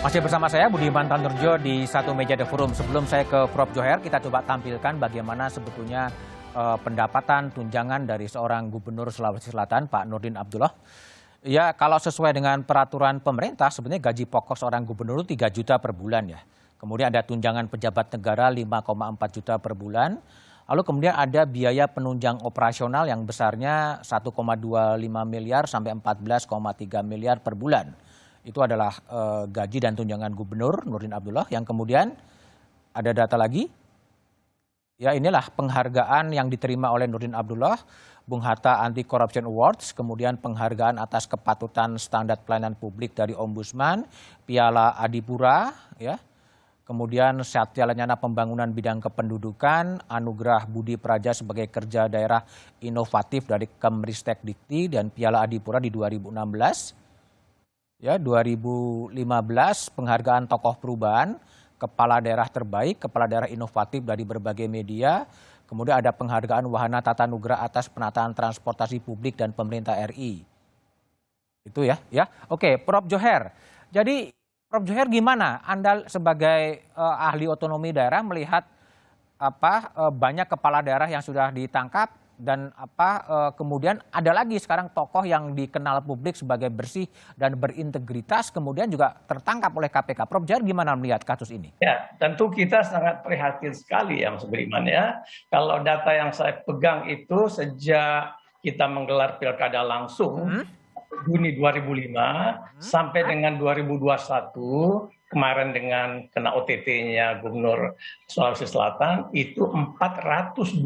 Masih bersama saya Budiman Tanurjo di satu meja The Forum. Sebelum saya ke Prof. Johar, kita coba tampilkan bagaimana sebetulnya pendapatan tunjangan dari seorang Gubernur Sulawesi Selatan, Pak Nurdin Abdullah. Ya, kalau sesuai dengan peraturan pemerintah, sebenarnya gaji pokok seorang gubernur 3 juta per bulan ya. Kemudian ada tunjangan pejabat negara 5,4 juta per bulan. Lalu kemudian ada biaya penunjang operasional yang besarnya 1,25 miliar sampai 14,3 miliar per bulan. Itu adalah gaji dan tunjangan Gubernur Nurdin Abdullah. Yang kemudian ada data lagi. Ya, inilah penghargaan yang diterima oleh Nurdin Abdullah, Bung Hatta Anti Corruption Awards, kemudian penghargaan atas kepatutan standar pelayanan publik dari Ombudsman, Piala Adipura, ya. Kemudian Satya Lencana Pembangunan Bidang Kependudukan, Anugerah Budi Praja sebagai kerja daerah inovatif dari Kemristek Dikti, dan Piala Adipura di 2016. Ya, 2015 penghargaan tokoh perubahan, kepala daerah terbaik, kepala daerah inovatif dari berbagai media. Kemudian ada penghargaan Wahana Tata Nugra atas penataan transportasi publik dan pemerintah RI. Itu ya. Oke, Prof. Johar. Jadi Prof. Johar, gimana Anda sebagai ahli otonomi daerah melihat banyak kepala daerah yang sudah ditangkap dan kemudian ada lagi sekarang tokoh yang dikenal publik sebagai bersih dan berintegritas kemudian juga tertangkap oleh KPK. Prof. Johar gimana melihat kasus ini? Ya, tentu kita sangat prihatin sekali ya Mas Budiman ya. Kalau data yang saya pegang itu sejak kita menggelar pilkada langsung Juni 2005 sampai dengan 2021 kemarin dengan kena OTT-nya Gubernur Sulawesi Selatan itu 429.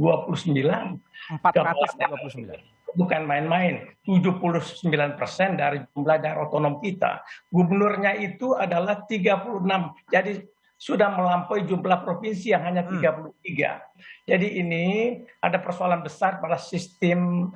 429. Bukan main-main, 79% dari jumlah daerah otonom kita. Gubernurnya itu adalah 36, jadi sudah melampaui jumlah provinsi yang hanya 33. Jadi ini ada persoalan besar pada sistem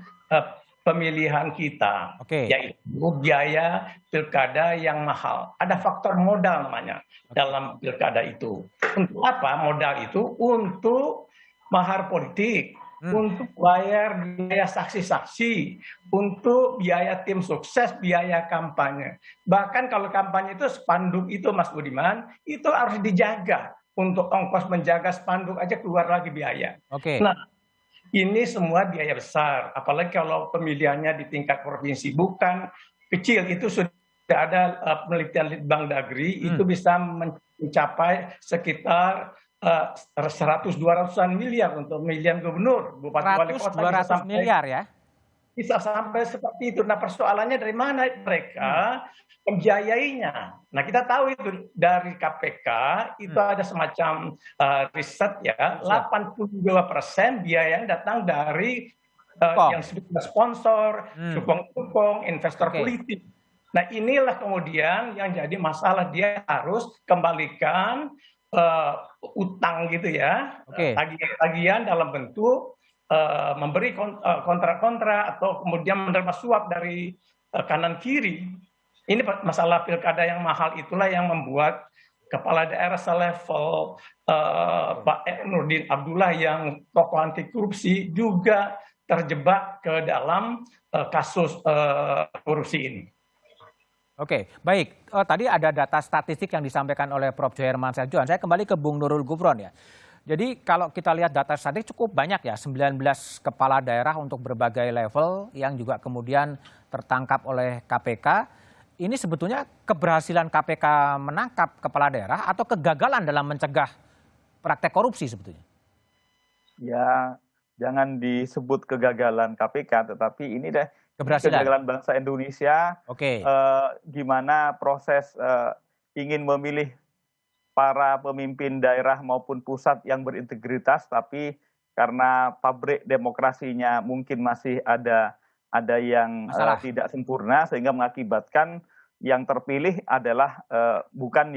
pemilihan kita, yaitu biaya pilkada yang mahal. Ada faktor modal namanya dalam pilkada itu. Untuk apa modal itu? Untuk mahar politik, untuk bayar biaya saksi-saksi, untuk biaya tim sukses, biaya kampanye. Bahkan kalau kampanye itu spanduk itu Mas Budiman, itu harus dijaga. Untuk ongkos menjaga spanduk aja keluar lagi biaya. Nah, ini semua biaya besar, apalagi kalau pemilihannya di tingkat provinsi, bukan kecil. Itu sudah ada penelitian Litbang Dagri, itu bisa mencapai sekitar 100-200-an miliar untuk pemilihan gubernur, bupati wali kota. 100-200 miliar ya? Bisa sampai seperti itu. Nah, persoalannya dari mana mereka membiayainya? Nah, kita tahu itu dari KPK itu ada semacam riset ya, 82% biaya yang datang dari yang disebut sponsor, cupong-cupong, investor politik. Nah, inilah kemudian yang jadi masalah, dia harus kembalikan utang gitu ya, tagihan dalam bentuk memberi kontra-kontra atau kemudian menerima suap dari kanan kiri. Ini masalah pilkada yang mahal itulah yang membuat kepala daerah selevel Pak Nurdin Abdullah yang tokoh anti korupsi juga terjebak ke dalam kasus korupsi ini. Oke, baik. Tadi ada data statistik yang disampaikan oleh Prof. Johar Mansyah-Johan. Saya kembali ke Bung Nurul Gufron ya. Jadi kalau kita lihat data statistik cukup banyak ya, 19 kepala daerah untuk berbagai level yang juga kemudian tertangkap oleh KPK. Ini sebetulnya keberhasilan KPK menangkap kepala daerah atau kegagalan dalam mencegah praktek korupsi sebetulnya? Ya, jangan disebut kegagalan KPK, tetapi ini deh kegagalan bangsa Indonesia. Gimana proses ingin memilih para pemimpin daerah maupun pusat yang berintegritas, tapi karena pabrik demokrasinya mungkin masih ada yang tidak sempurna, sehingga mengakibatkan yang terpilih adalah bukan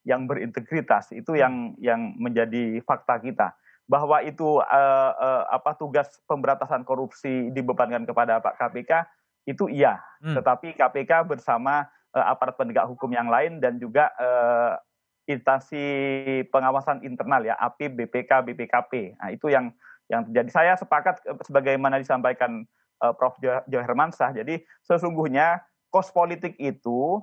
yang berintegritas. Itu yang menjadi fakta kita. Bahwa itu tugas pemberantasan korupsi dibebankan kepada Pak KPK, itu iya. Tetapi KPK bersama aparat penegak hukum yang lain dan juga instansi pengawasan internal ya, APIP, BPK, BPKP. Nah, itu yang terjadi. Saya sepakat sebagaimana disampaikan Prof. Johar Mansyah. Jadi sesungguhnya kos politik itu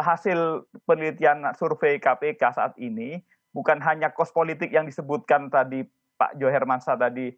hasil penelitian survei KPK saat ini bukan hanya kos politik yang disebutkan tadi Pak Jo Hermansyah tadi,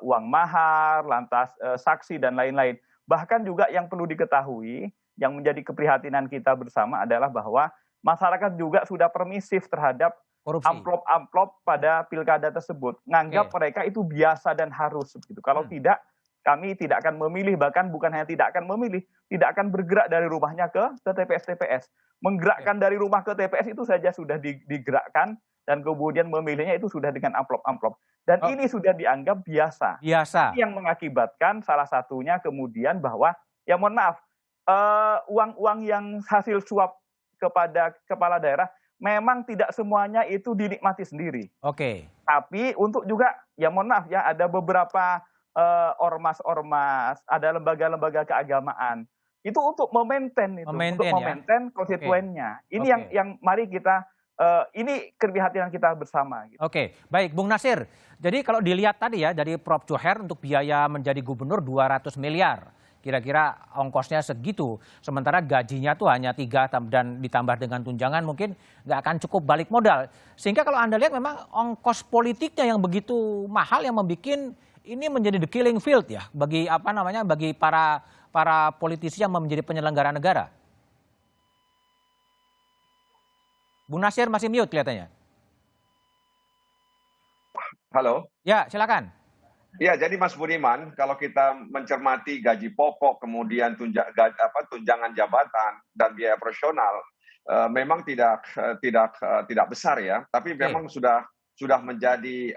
uang mahar, lantas saksi dan lain-lain. Bahkan juga yang perlu diketahui, yang menjadi keprihatinan kita bersama adalah bahwa masyarakat juga sudah permisif terhadap amplop-amplop pada pilkada tersebut. Nganggap mereka itu biasa dan harus. Gitu. Kalau tidak, kami tidak akan memilih, bahkan bukan hanya tidak akan memilih, tidak akan bergerak dari rumahnya ke TPS-TPS. Menggerakkan dari rumah ke TPS itu saja sudah digerakkan, dan kemudian memilihnya itu sudah dengan amplop-amplop. Dan ini sudah dianggap biasa. Ini yang mengakibatkan salah satunya kemudian bahwa, ya mohon maaf, uang-uang yang hasil suap kepada kepala daerah memang tidak semuanya itu dinikmati sendiri. Tapi untuk juga, ya mohon maaf ya, ada beberapa ormas-ormas, ada lembaga-lembaga keagamaan. Itu untuk memaintain konstituennya. Ini yang mari kita, ini keprihatinan kita bersama. Gitu. Baik, Bung Nasir. Jadi kalau dilihat tadi ya, dari Prof. Johar untuk biaya menjadi gubernur 200 miliar. Kira-kira ongkosnya segitu. Sementara gajinya tuh hanya 3 dan ditambah dengan tunjangan mungkin nggak akan cukup balik modal. Sehingga kalau Anda lihat memang ongkos politiknya yang begitu mahal yang membuat ini menjadi the killing field ya bagi bagi para politisi yang menjadi penyelenggara negara. Bung Nasir masih mute kelihatannya. Halo. Ya, silakan. Ya, jadi Mas Budiman, kalau kita mencermati gaji pokok, kemudian tunjangan jabatan dan biaya operasional, memang tidak besar ya, tapi memang sudah menjadi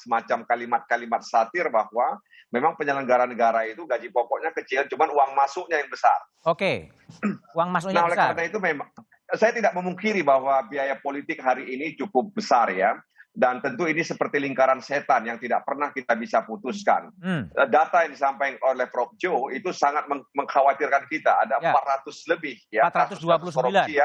semacam kalimat-kalimat satir bahwa memang penyelenggara negara itu gaji pokoknya kecil, cuman uang masuknya yang besar. Uang masuknya besar. Oleh karena itu memang saya tidak memungkiri bahwa biaya politik hari ini cukup besar ya. Dan tentu ini seperti lingkaran setan yang tidak pernah kita bisa putuskan. Data yang disampaikan oleh Prof. Jo itu sangat mengkhawatirkan kita. Ada 400 lebih ya, 429 korupsi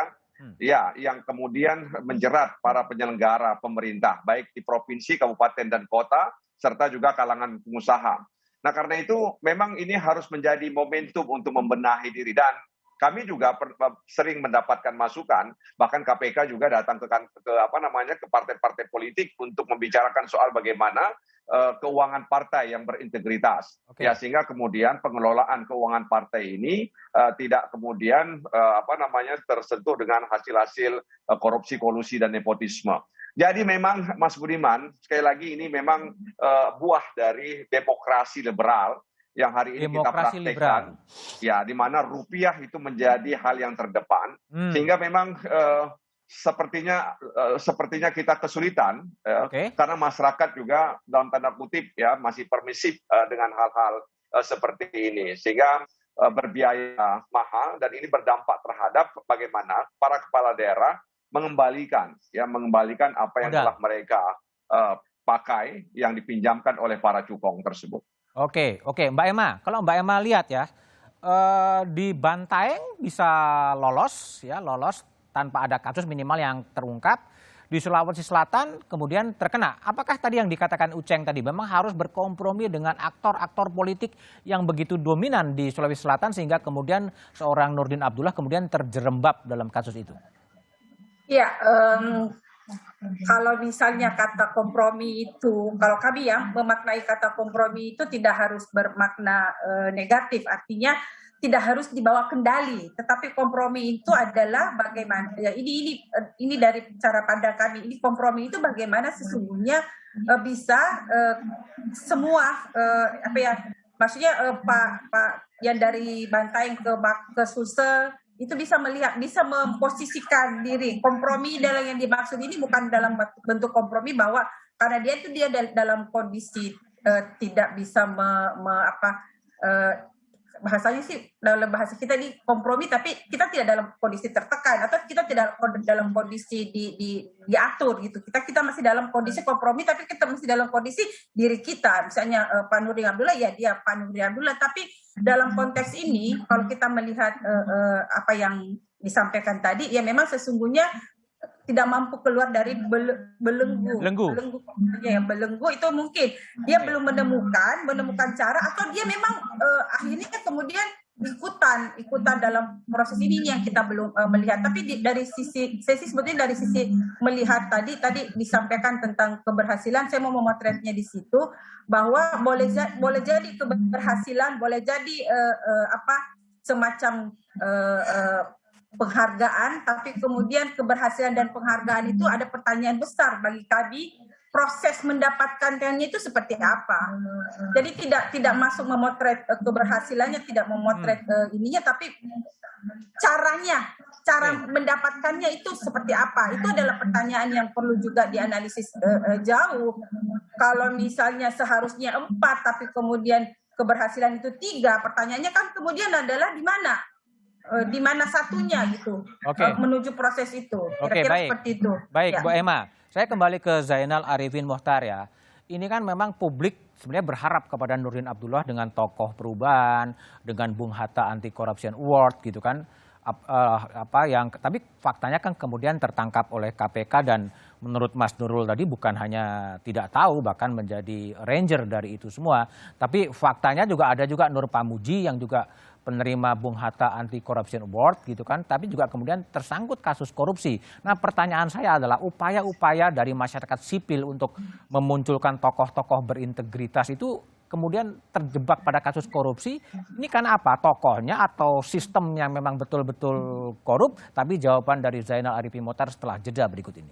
yang kemudian menjerat para penyelenggara pemerintah, baik di provinsi, kabupaten, dan kota, serta juga kalangan pengusaha. Nah karena itu memang ini harus menjadi momentum untuk membenahi diri, dan kami juga sering mendapatkan masukan, bahkan KPK juga datang ke partai-partai politik untuk membicarakan soal bagaimana keuangan partai yang berintegritas. Ya sehingga kemudian pengelolaan keuangan partai ini tidak kemudian tersentuh dengan hasil-hasil korupsi, kolusi, dan nepotisme. Jadi memang Mas Budiman, sekali lagi ini memang buah dari demokrasi liberal yang hari ini kita praktekkan, ya, di mana rupiah itu menjadi hal yang terdepan, sehingga memang sepertinya kita kesulitan, karena masyarakat juga dalam tanda kutip ya masih permisif dengan hal-hal seperti ini, sehingga berbiaya mahal, dan ini berdampak terhadap bagaimana para kepala daerah mengembalikan apa yang telah mereka pakai yang dipinjamkan oleh para cukong tersebut. Oke, Mbak Emma, kalau Mbak Emma lihat ya, di Bantaeng bisa lolos tanpa ada kasus minimal yang terungkap. Di Sulawesi Selatan kemudian terkena. Apakah tadi yang dikatakan Uceng tadi memang harus berkompromi dengan aktor-aktor politik yang begitu dominan di Sulawesi Selatan sehingga kemudian seorang Nurdin Abdullah kemudian terjerembab dalam kasus itu? Ya, kalau misalnya kata kompromi itu, kalau kami ya memaknai kata kompromi itu tidak harus bermakna negatif, artinya tidak harus dibawa kendali, tetapi kompromi itu adalah bagaimana ya ini dari cara pandang kami, ini kompromi itu bagaimana sesungguhnya bisa semua maksudnya Pak yang dari Bantaeng ke Sulsel itu bisa melihat, bisa memposisikan diri. Kompromi dalam yang dimaksud ini bukan dalam bentuk kompromi bahwa karena dia dalam kondisi tidak bisa bahasanya sih dalam bahasa kita ini kompromi, tapi kita tidak dalam kondisi tertekan atau kita tidak dalam kondisi diatur gitu. Kita masih dalam kondisi kompromi, tapi kita masih dalam kondisi diri kita. Misalnya Pak Nurdin Abdullah ya dia Pak Nurdin Abdullah, tapi dalam konteks ini kalau kita melihat apa yang disampaikan tadi, ya memang sesungguhnya tidak mampu keluar dari belenggu itu mungkin dia belum menemukan cara, atau dia memang akhirnya kemudian ikutan dalam proses ini yang kita belum melihat. Tapi dari sisi sebetulnya dari sisi melihat tadi disampaikan tentang keberhasilan, saya mau memotretnya di situ bahwa boleh jadi keberhasilan, boleh jadi semacam penghargaan, tapi kemudian keberhasilan dan penghargaan itu ada pertanyaan besar bagi kami, proses mendapatkannya itu seperti apa. Jadi tidak masuk memotret keberhasilannya, tidak memotret ininya, tapi cara mendapatkannya itu seperti apa. Itu adalah pertanyaan yang perlu juga dianalisis jauh. Kalau misalnya seharusnya 4, tapi kemudian keberhasilan itu 3, pertanyaannya kan kemudian adalah di mana satunya gitu, menuju proses itu. Kira-kira seperti itu. Baik, ya. Bu Emma, saya kembali ke Zainal Arifin Mohtar ya. Ini kan memang publik sebenarnya berharap kepada Nurdin Abdullah dengan tokoh perubahan, dengan Bung Hatta Anti Corruption Award gitu kan. Tapi faktanya kan kemudian tertangkap oleh KPK dan menurut Mas Nurul tadi bukan hanya tidak tahu, bahkan menjadi ranger dari itu semua. Tapi faktanya juga ada juga Nur Pamuji yang juga penerima Bung Hatta Anti Corruption Award gitu kan, tapi juga kemudian tersangkut kasus korupsi. Nah, pertanyaan saya adalah upaya-upaya dari masyarakat sipil untuk memunculkan tokoh-tokoh berintegritas itu kemudian terjebak pada kasus korupsi, ini kan apa? Tokohnya atau sistem yang memang betul-betul korup? Tapi jawaban dari Zainal Arifin Mohtar setelah jeda berikut ini.